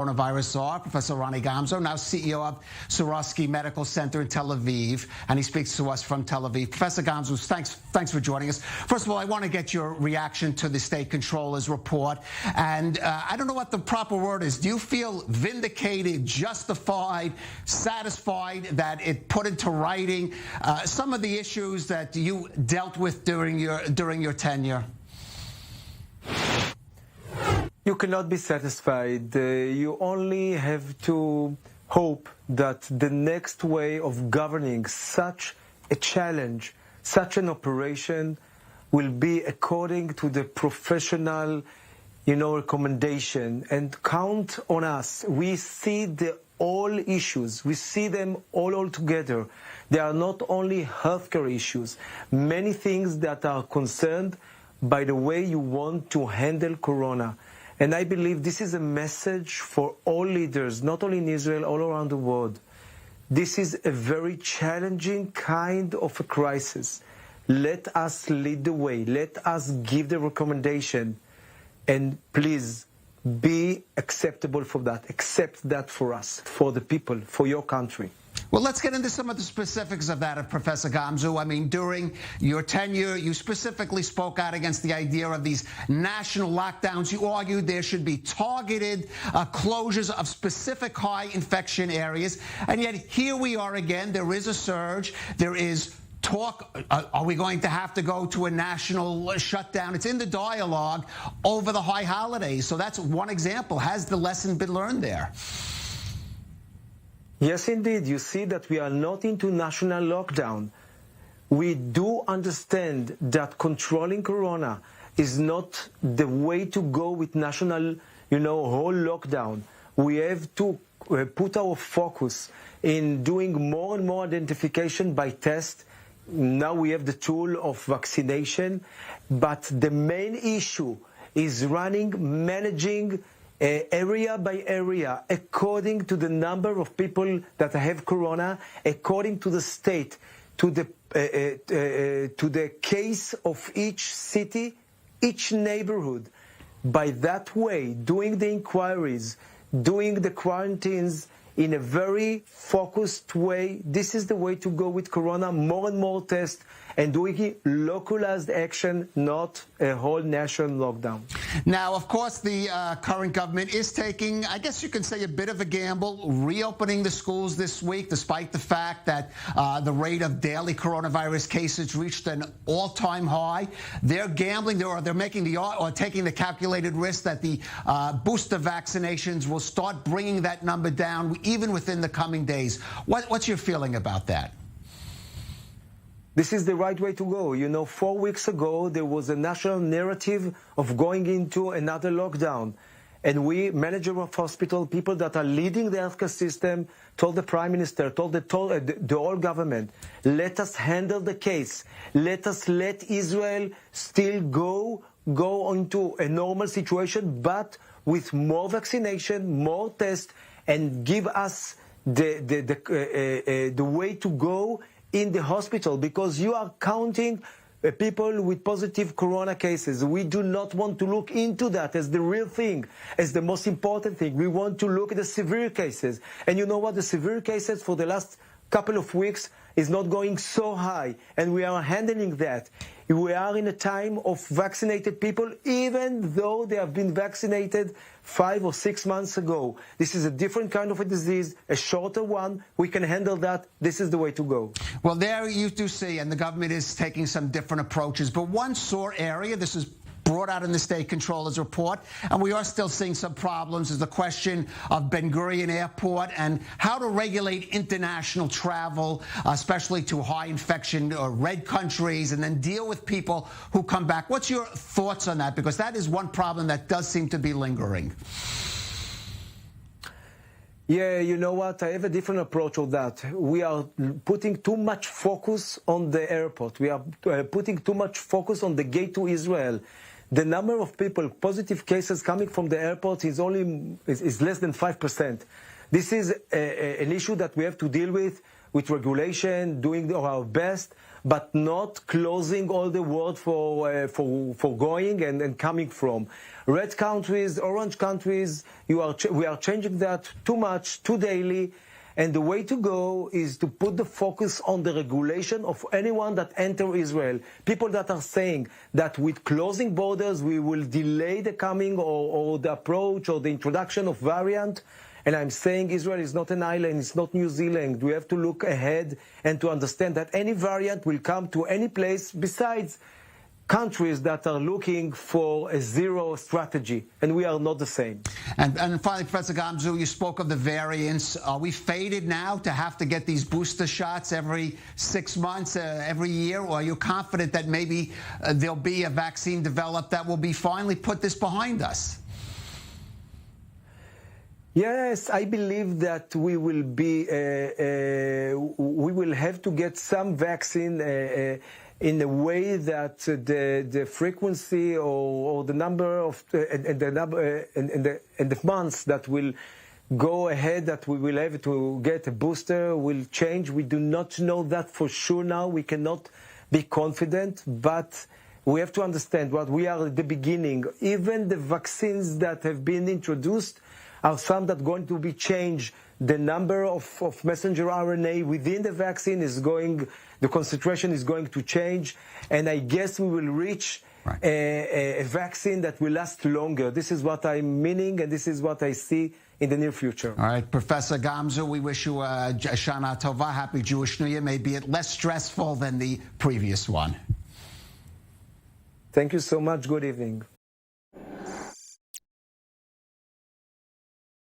Coronavirus czar, Professor Ronni Gamzu, now CEO of Sourasky Medical Center in Tel Aviv, and he speaks to us from Tel Aviv. Professor Gamzu, thanks for joining us. First of all, I want to get your reaction to the State Controller's report, and I don't know what the proper word is. Do you feel vindicated, justified, satisfied that it put into writing some of the issues that you dealt with during your tenure? You cannot be satisfied. You only have to hope that the next way of governing such a challenge, such an operation, will be according to the professional, recommendation, and count on us. We see all issues. We see them all together. They are not only healthcare issues. Many things that are concerned by the way you want to handle corona. And I believe this is a message for all leaders, not only in Israel, all around the world. This is a very challenging kind of a crisis. Let us lead the way. Let us give the recommendation. And please be acceptable for that. Accept that for us, for the people, for your country. Well, let's get into some of the specifics of that, Professor Gamzu. I mean, during your tenure, you specifically spoke out against the idea of these national lockdowns. You argued there should be targeted closures of specific high infection areas. And yet here we are again. There is a surge. There is talk. Are we going to have to go to a national shutdown? It's in the dialogue over the high holidays. So that's one example. Has the lesson been learned there? Yes, indeed. You see that we are not into national lockdown. We do understand that controlling corona is not the way to go with national, whole lockdown. We have to put our focus in doing more and more identification by test. Now we have the tool of vaccination. But the main issue is managing area by area, according to the number of people that have corona, according to the state, to the case of each city, each neighborhood. By that way, doing the inquiries, doing the quarantines in a very focused way, this is the way to go with corona. More and more tests, and doing localized action, not a whole national lockdown. Now, of course, the current government is taking, I guess you can say, a bit of a gamble, reopening the schools this week, despite the fact that the rate of daily coronavirus cases reached an all-time high. They're gambling, they're making taking the calculated risk that the booster vaccinations will start bringing that number down, even within the coming days. What's your feeling about that? This is the right way to go. 4 weeks ago, there was a national narrative of going into another lockdown. And we, manager of hospital, people that are leading the healthcare system, told the prime minister, told the whole government, let us handle the case. Let Israel still go into a normal situation, but with more vaccination, more tests, and give us the way to go in the hospital, because you are counting people with positive corona cases. We do not want to look into that as the real thing, as the most important thing. We want to look at the severe cases. And you know what? The severe cases for the last couple of weeks is not going so high, and we are handling that. We are in a time of vaccinated people, even though they have been vaccinated 5 or 6 months ago. This is a different kind of a disease, a shorter one. We can handle that. This is the way to go. Well, there you do see, and the government is taking some different approaches. But one sore area, this is brought out in the State Controller's report, and we are still seeing some problems, is the question of Ben Gurion Airport and how to regulate international travel, especially to high infection or red countries, and then deal with people who come back. What's your thoughts on that? Because that is one problem that does seem to be lingering. Yeah, you know what? I have a different approach of that. We are putting too much focus on the airport. We are putting too much focus on the gate to Israel. The number of people, positive cases coming from the airport is less than 5%. This is an issue that we have to deal with regulation, doing our best. but not closing all the world for going and coming from. Red countries, orange countries, we are changing that too much, too daily. And the way to go is to put the focus on the regulation of anyone that enter Israel. People that are saying that with closing borders, we will delay the coming or the approach or the introduction of variant. And I'm saying Israel is not an island, it's not New Zealand. We have to look ahead and to understand that any variant will come to any place besides countries that are looking for a zero strategy, and we are not the same. And finally, Professor Gamzu, you spoke of the variants. Are we fated now to have to get these booster shots every 6 months, every year? Or are you confident that maybe there'll be a vaccine developed that will be finally put this behind us? Yes, I believe that we will have to get some vaccine in a way that the frequency or the number of and the months that will go ahead that we will have to get a booster will change. We do not know that for sure now. We cannot be confident, but we have to understand what we are at the beginning. Even the vaccines that have been introduced are some that are going to be changed. The number of messenger RNA within the vaccine is going, the concentration is going to change, and I guess we will reach a vaccine that will last longer. This is what I'm meaning, and this is what I see in the near future. All right, Professor Gamzu, we wish you a Shana Tova, Happy Jewish New Year. Maybe it less stressful than the previous one. Thank you so much. Good evening.